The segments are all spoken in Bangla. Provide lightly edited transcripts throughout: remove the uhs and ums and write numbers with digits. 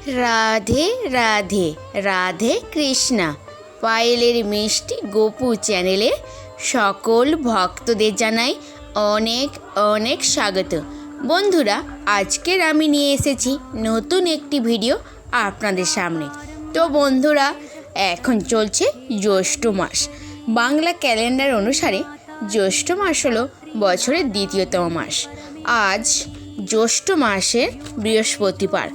রাধে রাধে রাধে কৃষ্ণা। পায়েলের মিষ্টি গোপু চ্যানেলে সকল ভক্তদের জানাই অনেক অনেক স্বাগত। বন্ধুরা, আজকের আমি নিয়ে এসেছি নতুন একটি ভিডিও আপনাদের সামনে। তো বন্ধুরা, এখন চলছে জ্যৈষ্ঠ মাস। বাংলা ক্যালেন্ডার অনুসারে জ্যৈষ্ঠ মাস হলো বছরের দ্বিতীয়তম মাস। আজ জ্যৈষ্ঠ মাসের বৃহস্পতিবার।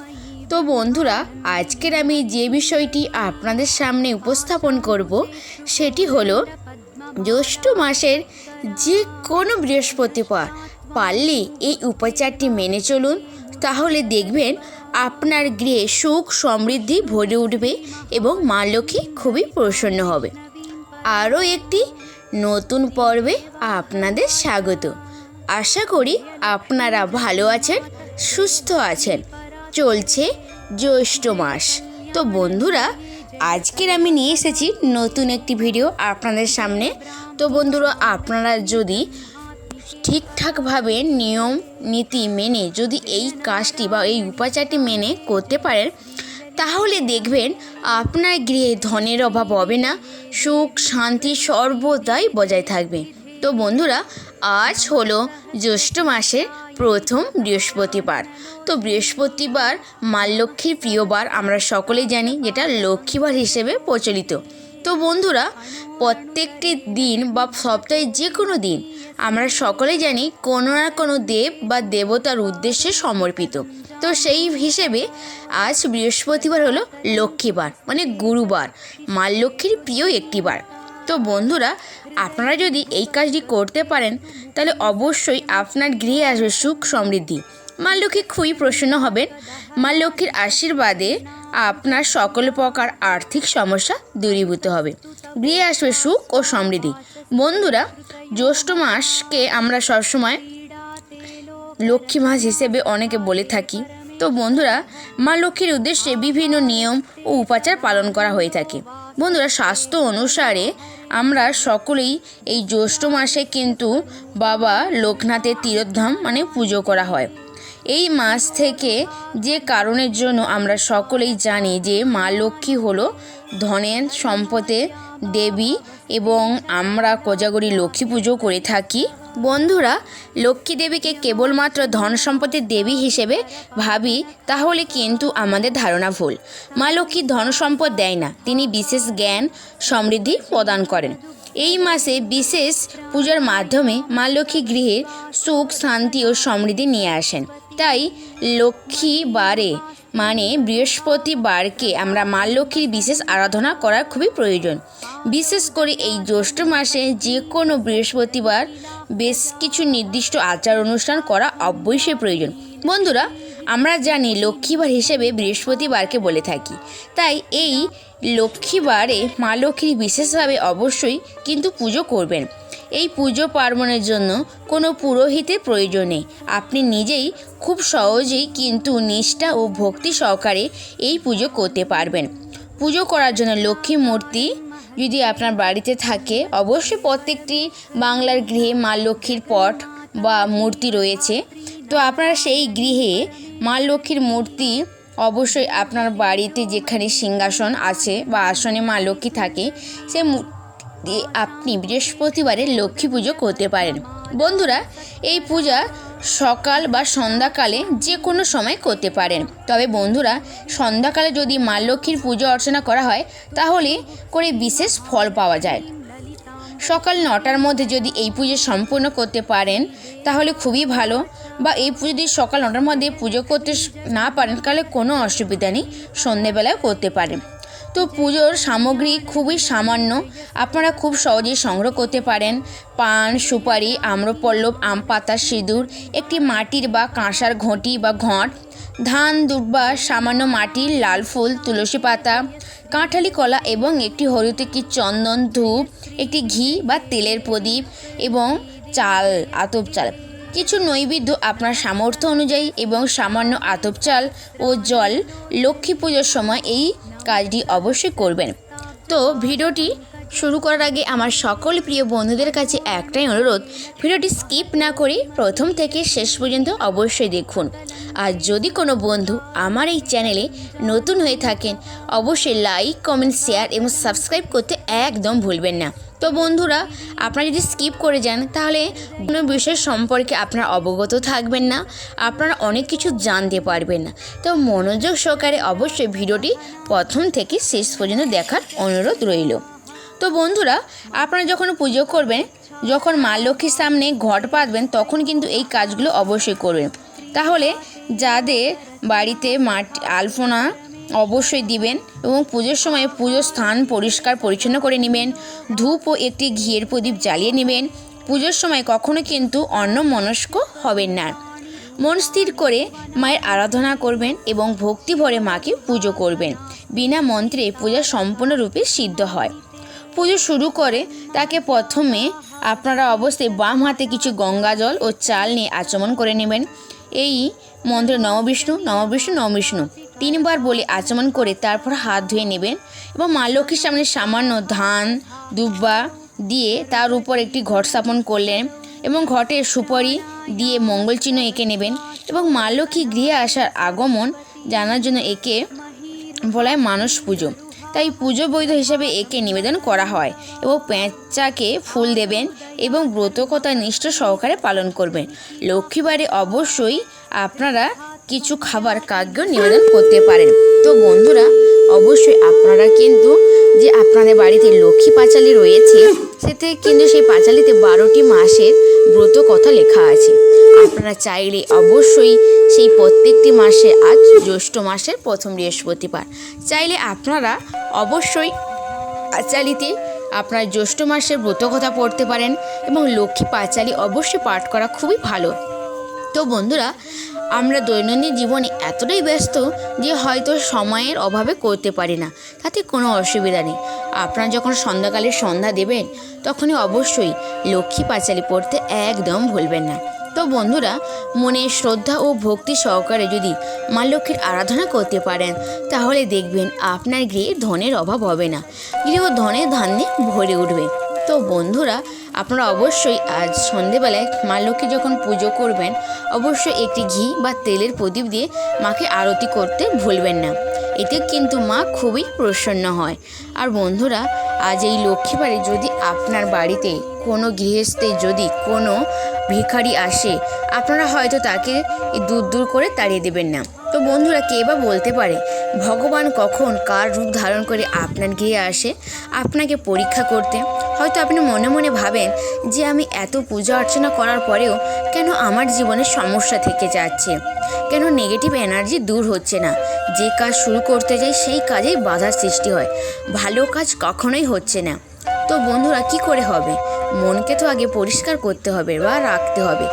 তো বন্ধুরা, আজকের আমি যে বিষয়টি আপনাদের সামনে উপস্থাপন করব সেটি হলো জ্যৈষ্ঠ মাসের যে কোনো বৃহস্পতিবার পারলে এই উপাচারটি মেনে চলুন, তাহলে দেখবেন আপনার গৃহে সুখ সমৃদ্ধি ভরে উঠবে এবং মা লক্ষ্মী খুবই প্রসন্ন হবে। আরও একটি নতুন পর্বে আপনাদের স্বাগত। আশা করি আপনারা ভালো আছেন, সুস্থ আছেন। চলছে জ্যৈষ্ঠ মাস। তো বন্ধুরা, আজকের আমি নিয়ে এসেছি নতুন একটি ভিডিও আপনাদের সামনে। তো বন্ধুরা, আপনারা যদি ঠিকঠাকভাবে নিয়ম নীতি মেনে যদি এই কাজটি বা এই উপাচারটি মেনে করতে পারেন, তাহলে দেখবেন আপনার গৃহে ধনের অভাব হবে না, সুখ শান্তি সর্বদাই বজায় থাকবে। তো বন্ধুরা, আজ হলো জ্যৈষ্ঠ মাসের প্রথম বৃহস্পতিবার। তো বৃহস্পতিবার মা লক্ষ্মীর প্রিয় বার, আমরা সকলেই জানি, যেটা লক্ষ্মীবার হিসেবে প্রচলিত। তো বন্ধুরা, প্রত্যেকটি দিন বা সপ্তাহে যে কোনো দিন আমরা সকলেই জানি কোনো না কোনো দেব বা দেবতার উদ্দেশ্যে সমর্পিত। তো সেই হিসেবে আজ বৃহস্পতিবার হলো লক্ষ্মীবার, মানে গুরুবার, মা লক্ষ্মীর প্রিয় একটি বার। তো বন্ধুরা, আপনারা যদি এই কাজটি করতে পারেন, তাহলে অবশ্যই আপনার গৃহে আসবে সুখ সমৃদ্ধি। মা লক্ষ্মী খুবই প্রসন্ন হবেন। মা লক্ষ্মীর আশীর্বাদে আপনার সকল প্রকার আর্থিক সমস্যা দূরীভূত হবে, গৃহে আসবে সুখ ও সমৃদ্ধি। বন্ধুরা, জ্যৈষ্ঠ মাসকে আমরা সবসময় লক্ষ্মী মাস হিসেবে অনেকে বলে থাকি। তো বন্ধুরা, মা লক্ষ্মীর উদ্দেশ্যে বিভিন্ন নিয়ম ও উপাচার পালন করা হয়ে থাকে। বন্ধুরা, স্বাস্থ্য অনুসারে আমরা সকলেই এই জ্যৈষ্ঠ মাসে কিন্তু বাবা লোকনাথের তীর্থধাম মানে পুজো করা হয়। এই মাস থেকে যে কারণের জন্য আমরা সকলেই জানি যে মা লক্ষ্মী হলো ধনের সম্পদের দেবী এবং আমরা কোজাগরী লক্ষ্মী পুজো করে থাকি। বন্ধুরা, লক্ষ্মী দেবীকে কেবলমাত্র ধন সম্পদের দেবী হিসেবে ভাবি, তাহলে কিন্তু আমাদের ধারণা ভুল। মা লক্ষ্মী ধন সম্পদ দেয় না, তিনি বিশেষ জ্ঞান সমৃদ্ধি প্রদান করেন। এই মাসে বিশেষ পূজার মাধ্যমে মা লক্ষ্মী গৃহে সুখ শান্তি ও সমৃদ্ধি নিয়ে আসেন। তাই লক্ষ্মীবারে মানে বৃহস্পতিবারকে আমরা মা লক্ষ্মীর বিশেষ আরাধনা করা খুবই প্রয়োজন। বিশেষ করে এই জ্যৈষ্ঠ মাসে যে কোনো বৃহস্পতিবার বেশ কিছু নির্দিষ্ট আচার অনুষ্ঠান করা অবশ্যই প্রয়োজন। বন্ধুরা, আমরা জানি লক্ষ্মীবার হিসেবে বৃহস্পতিবারকে বলে থাকি। তাই এই লক্ষ্মীবারে মা লক্ষ্মীর বিশেষভাবে অবশ্যই কিন্তু পুজো করবেন। এই পুজো পার্বণের জন্য কোনো পুরোহিতের প্রয়োজন নেই। আপনি নিজেই খুব সহজেই কিন্তু নিষ্ঠা ও ভক্তি সহকারে এই পুজো করতে পারবেন। পুজো করার জন্য লক্ষ্মী মূর্তি যদি আপনার বাড়িতে থাকে, অবশ্যই প্রত্যেকটি বাংলার গৃহে মা লক্ষ্মীর পট বা মূর্তি রয়েছে। তো আপনারা সেই গৃহে মা লক্ষ্মীর মূর্তি অবশ্যই আপনার বাড়িতে যেখানে সিংহাসন আছে বা আসনে মা লক্ষ্মী থাকে, সে আপনি বৃহস্পতিবারে লক্ষ্মী পুজো করতে পারেন। বন্ধুরা, এই পূজা সকাল বা সন্ধ্যাকালে যে কোনো সময় করতে পারেন। তবে বন্ধুরা, সন্ধ্যাকালে যদি মা লক্ষ্মীর পুজো অর্চনা করা হয়, তাহলে করে বিশেষ ফল পাওয়া যায়। সকাল 9টার মধ্যে যদি এই পুজো সম্পূর্ণ করতে পারেন তাহলে খুবই ভালো। বা এই পুজো যদি সকাল 9টার মধ্যে পুজো করতে না পারেন, তাহলে কোনো অসুবিধা নেই, সন্ধেবেলায় করতে পারেন। তো পুজোর সামগ্রী খুবই সামান্য, আপনারা খুব সহজেই সংগ্রহ করতে পারেন। পান, সুপারি, আম্রপল্লব, আম পাতা, সিঁদুর, একটি মাটির বা কাঁসার ঘটি বা ঘট, ধান, দুর্বা, সামান্য মাটির লাল ফুল, তুলসী পাতা, কাঁঠালি কলা এবং একটি হলুদ কি চন্দন, ধূপ, একটি ঘি বা তেলের প্রদীপ এবং চাল, আতপ চাল, কিছু নৈবেদ্য আপনার সামর্থ্য অনুযায়ী এবং সামান্য আতপ চাল ও জল। লক্ষ্মী পুজোর সময় এই কাজটি অবশ্যই করবেন। তো ভিডিওটি শুরু করার আগে আমার সকল প্রিয় বন্ধুদের কাছে একটাই অনুরোধ, ভিডিওটি স্কিপ না করে প্রথম থেকে শেষ পর্যন্ত অবশ্যই দেখুন। আর যদি কোনো বন্ধু আমার এই চ্যানেলে নতুন হয়ে থাকেন, অবশ্যই লাইক, কমেন্ট, শেয়ার এবং সাবস্ক্রাইব করতে একদম ভুলবেন না। তো বন্ধুরা, আপনারা যদি স্কিপ করে যান তাহলে কোনো বিষয় সম্পর্কে আপনারা অবগত থাকবেন না, আপনারা অনেক কিছু জানতে পারবেন না। তো মনোযোগ সহকারে অবশ্যই ভিডিওটি প্রথম থেকে শেষ পর্যন্ত দেখার অনুরোধ রইল। তো বন্ধুরা, আপনারা যখন পুজো করবেন, যখন মা লক্ষ্মীর সামনে ঘট পাতবেন, তখন কিন্তু এই কাজগুলো অবশ্যই করবেন। তাহলে যাদের বাড়িতে মাটি আলপনা অবশ্যই দিবেন এবং পুজোর সময় পুজোর স্থান পরিষ্কার পরিচ্ছন্ন করে নেবেন। ধূপ ও একটি ঘিয়ের প্রদীপ জ্বালিয়ে নেবেন। পুজোর সময় কখনো কিন্তু অন্যমনস্ক হবেন না। মন স্থির করে মায়ের আরাধনা করবেন এবং ভক্তি ভরে মাকে পুজো করবেন। বিনা মন্ত্রে পূজা সম্পূর্ণরূপে সিদ্ধ হয়। পুজো শুরু করে তাকে প্রথমে আপনারা অবশ্যই বাম হাতে কিছু গঙ্গা জল ও চাল নিয়ে আচমন করে নেবেন। এই মন্ত্রে নম বিষ্ণু নম বিষ্ণু নম বিষ্ণু 3 বার বলে আচমন করে তারপর হাত ধুয়ে নেবেন এবং মা লক্ষ্মীর সামনে সামান্য ধান দুব্বা দিয়ে তার উপর একটি ঘট স্থাপন করলেন এবং ঘটে সুপারি দিয়ে মঙ্গল চিহ্ন এঁকে নেবেন এবং মা লক্ষ্মী গৃহে আসার আগমন জানার জন্য একে বলা হয় মানস পুজো। তাই পুজো বৈধ হিসাবে একে নিবেদন করা হয় এবং পেঁচাকে ফুল দেবেন এবং ব্রতকথা নিষ্ঠা সহকারে পালন করবেন। লক্ষ্মীবারে অবশ্যই আপনারা কিছু খাবার কার্য নিবেদন করতে পারেন। তো বন্ধুরা, অবশ্যই আপনারা কিন্তু যে আপনাদের বাড়িতে লক্ষ্মী পাঁচালী রয়েছে, সেতে কিন্তু সেই পাঁচালীতে 12টি মাসের ব্রত কথা লেখা আছে। আপনারা চাইলে অবশ্যই সেই প্রত্যেকটি মাসে, আজ জ্যৈষ্ঠ মাসের প্রথম বৃহস্পতিবার, চাইলে আপনারা অবশ্যই পাঁচালীতে আপনার জ্যৈষ্ঠ মাসের ব্রত কথা পড়তে পারেন এবং লক্ষ্মী পাঁচালী অবশ্যই পাঠ করা খুবই ভালো। তো বন্ধুরা, আমরা দৈনন্দিন জীবনে এতটাই ব্যস্ত যে হয়তো সময়ের অভাবে করতে পারি না, তাতে কোনো অসুবিধা নেই। আপনারা যখন সন্ধ্যাকালে সন্ধ্যা দেবেন, তখনই অবশ্যই লক্ষ্মী পাঁচালী পড়তে একদম ভুলবেন না। তো বন্ধুরা, মনে শ্রদ্ধা ও ভক্তি সহকারে যদি মা লক্ষ্মীর আরাধনা করতে পারেন, তাহলে দেখবেন আপনার গৃহে ধনের অভাব হবে না, গৃহ ধনে ধান্যে ভরে উঠবে। তো বন্ধুরা, আপনারা অবশ্যই আজ সন্ধেবেলায় মা লক্ষ্মী যখন পুজো করবেন, অবশ্যই একটি ঘি বা তেলের প্রদীপ দিয়ে মাকে আরতি করতে ভুলবেন না। এতে কিন্তু মা খুবই প্রসন্ন হয়। আর বন্ধুরা, আজ এই লক্ষ্মীবারে যদি আপনার বাড়িতে কোনো গৃহস্থে যদি কোনো ভিখারি আসে, আপনারা হয়তো তাকে দূর দূর করে তাড়িয়ে দেবেন না। তো বন্ধুরা, কে বা বলতে পারে ভগবান কখন কার রূপ ধারণ করে আপনার গৃহে আসে আপনাকে পরীক্ষা করতে। হয়তো আপনি মনে মনে ভাবেন যে আমি এত পূজা অর্চনা করার পরেও কেন আমার জীবনে সমস্যা থেকে যাচ্ছে, কেন নেগেটিভ এনার্জি দূর হচ্ছে না। যে কাজ শুরু করতে যাই সেই কাজেই বাধার সৃষ্টি হয়, ভালো কাজ কখনোই হচ্ছে না। তো বন্ধুরা, কি করে হবে? মনকে তো আগে পরিষ্কার করতে হবে বা রাখতে হবে।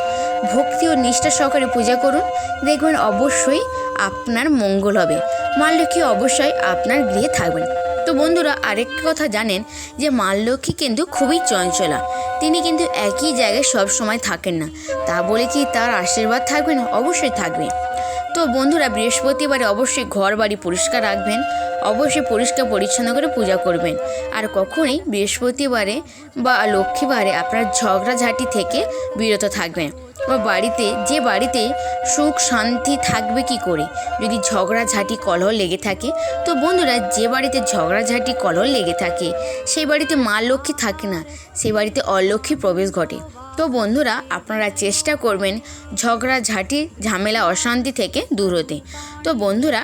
ভক্তি ও নিষ্ঠা সহকারে পূজা করুন, দেখবেন অবশ্যই আপনার মঙ্গল হবে। মা লক্ষ্মী অবশ্যই আপনার গৃহে থাকবেন। তো বন্ধুরা, আরেকটা কথা জানেন যে মা লক্ষ্মী কিন্তু খুবই চঞ্চলা, তিনি কিন্তু একই জায়গায় সব সময় থাকেন না। তা বলে কি তার আশীর্বাদ থাকবে না? অবশ্যই থাকবে। তো বন্ধুরা, বৃহস্পতিবারে অবশ্যই ঘর বাড়ি পরিষ্কার রাখবেন, অবশ্যই পরিষ্কার পরিচ্ছন্ন করে পূজা করবেন। আর কখনোই বৃহস্পতিবারে বা লক্ষ্মীবারে আপনার ঝগড়াঝাঁটি থেকে বিরত থাকবেন। বা যে বাড়িতে সুখ শান্তি থাকবে কি করে যদি ঝগড়াঝাঁটি কলহ লেগে থাকে? তো বন্ধুরা, যে বাড়িতে ঝগড়াঝাঁটি কলহ লেগে থাকে সেই বাড়িতে মা লক্ষ্মী থাকে না, সেই বাড়িতে অলক্ষ্মী প্রবেশ ঘটে। তো বন্ধুরা, আপনারা চেষ্টা করবেন ঝগড়াঝাঁটি ঝামেলা অশান্তি থেকে দূর হতে। তো বন্ধুরা,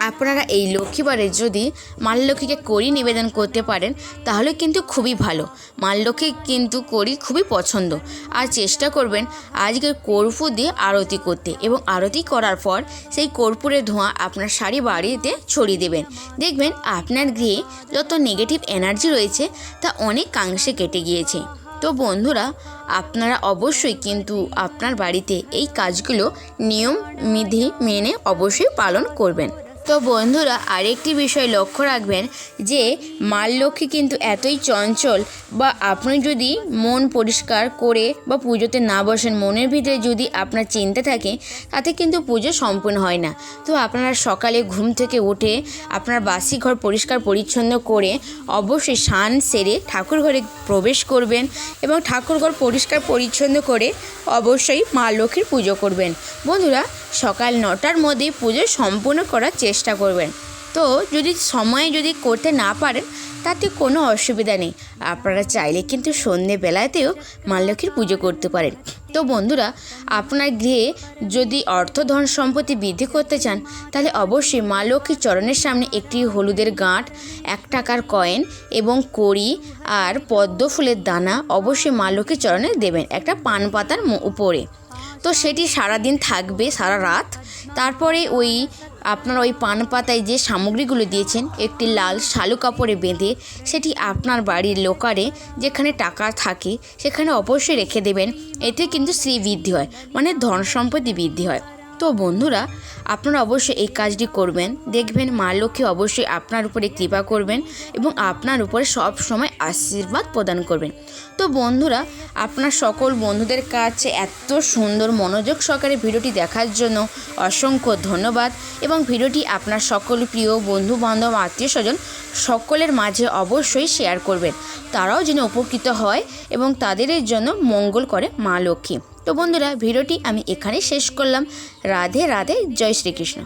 আপনারা এই লক্ষ্মীবারে যদি মা লক্ষ্মীকে কড়ি নিবেদন করতে পারেন তাহলে কিন্তু খুবই ভালো। মা লক্ষ্মী কিন্তু কড়ি খুবই পছন্দ। আর চেষ্টা করবেন আজকের কর্পূর দিয়ে আরতি করতে এবং আরতি করার পর সেই কর্পূরের ধোঁয়া আপনার সারি বাড়িতে ছড়িয়ে দেবেন। দেখবেন আপনার গৃহে যত নেগেটিভ এনার্জি রয়েছে তা অনেকাংশে কেটে গিয়েছে। তো বন্ধুরা, আপনারা অবশ্যই কিন্তু আপনার বাড়িতে এই কাজগুলো নিয়ম বিধি মেনে অবশ্যই পালন করবেন। তো বন্ধুরা আরেকটি বিষয় লক্ষ্য রাখবেন যে মা লক্ষ্মী কিন্তু এতই চঞ্চল, বা আপনি যদি মন পরিষ্কার করে বা পুজোতে না বসেন, মনের ভিতরে যদি আপনার চিন্তা থাকে, তাতে কিন্তু পুজো সম্পূর্ণ হয় না। তো আপনারা সকালে ঘুম থেকে উঠে আপনার বাসি ঘর পরিষ্কার পরিচ্ছন্ন করে অবশ্যই স্নান সেরে ঠাকুর ঘরে প্রবেশ করবেন এবং ঠাকুর ঘর পরিষ্কার পরিচ্ছন্ন করে অবশ্যই মা লক্ষ্মীর পুজো করবেন। বন্ধুরা সকাল 9টার মধ্যে পুজো সম্পূর্ণ করার চেষ্টা করবেন। তো যদি সময়ে যদি করতে না পারেন তাতে কোনো অসুবিধা নেই, আপনারা চাইলে কিন্তু সন্ধেবেলাতেও মা লক্ষ্মীর পুজো করতে পারেন। তো বন্ধুরা আপনার গৃহে যদি অর্থ ধন সম্পত্তি বৃদ্ধি করতে চান, তাহলে অবশ্যই মা লক্ষ্মীর চরণের সামনে একটি হলুদের গাঁট, 1 টাকার কয়েন এবং কড়ি আর পদ্ম ফুলের দানা অবশ্যই মা লক্ষ্মীর চরণে দেবেন একটা পান পাতার উপরে। তো সেটি সারাদিন থাকবে, সারা রাত। তারপরে আপনার ওই পান পাতায় যে সামগ্রীগুলো দিয়েছেন একটি লাল শালু কাপড়ে বেঁধে সেটি আপনার বাড়ির লোকারে যেখানে টাকা থাকে সেখানে অবশ্যই রেখে দেবেন। এতে কিন্তু শ্রী বৃদ্ধি হয়, মানে ধন সম্পত্তি বৃদ্ধি হয়। তো বন্ধুরা আপনারা অবশ্যই এই কাজটি করবেন, দেখবেন মা লক্ষ্মী অবশ্যই আপনার উপরে কৃপা করবেন এবং আপনার উপরে সব সময় আশীর্বাদ প্রদান করবেন। তো বন্ধুরা আপনার সকল বন্ধুদের কাছে এত সুন্দর মনোযোগ সহকারে ভিডিওটি দেখার জন্য অসংখ্য ধন্যবাদ, এবং ভিডিওটি আপনার সকল প্রিয় বন্ধু বান্ধব আত্মীয় স্বজন সকলের মাঝে অবশ্যই শেয়ার করবেন, তারাও যেন উপকৃত হয় এবং তাদের জন্য মঙ্গল করে মা লক্ষ্মী। তো বন্ধুরা ভিডিওটি আমি এখানে শেষ করলাম। রাধে রাধে, জয় শ্রীকৃষ্ণ।